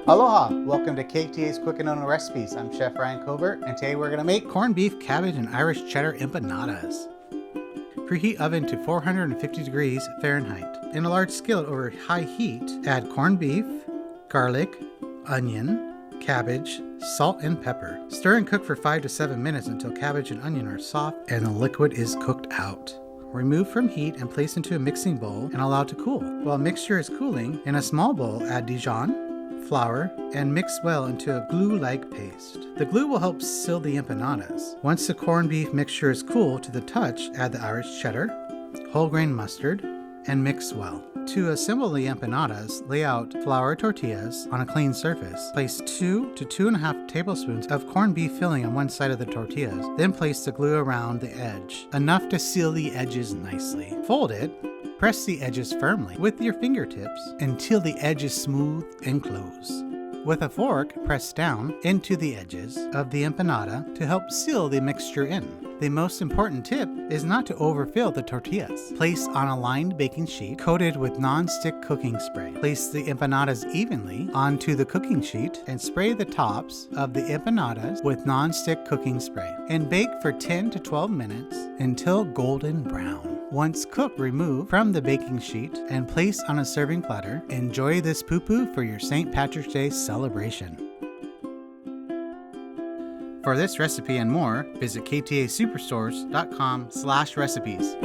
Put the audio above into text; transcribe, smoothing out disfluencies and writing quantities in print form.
Aloha! Welcome to KTA's Cooking on Recipes. I'm Chef Ryan Covert, and today we're going to make corned beef, cabbage, and Irish cheddar empanadas. Preheat oven to 450 degrees Fahrenheit. In a large skillet over high heat, add corned beef, garlic, onion, cabbage, salt, and pepper. Stir and cook for 5 to 7 minutes until cabbage and onion are soft and the liquid is cooked out. Remove from heat and place into a mixing bowl and allow to cool. While mixture is cooling, in a small bowl add Dijon, flour, and mix well into a glue-like paste. The glue will help seal the empanadas. Once the corned beef mixture is cool to the touch, add the Irish cheddar, whole grain mustard, and mix well. To assemble the empanadas, lay out flour tortillas on a clean surface. Place 2 to 2.5 tablespoons of corned beef filling on one side of the tortillas. Then place the glue around the edge, enough to seal the edges nicely. Fold it. Press the edges firmly with your fingertips until the edge is smooth and close. With a fork, press down into the edges of the empanada to help seal the mixture in. The most important tip is not to overfill the tortillas. Place on a lined baking sheet coated with non-stick cooking spray. Place the empanadas evenly onto the cooking sheet and spray the tops of the empanadas with non-stick cooking spray and bake for 10 to 12 minutes until golden brown. Once cooked, remove from the baking sheet and place on a serving platter. Enjoy this poo-poo for your St. Patrick's Day celebration. For this recipe and more, visit ktasuperstores.com/recipes.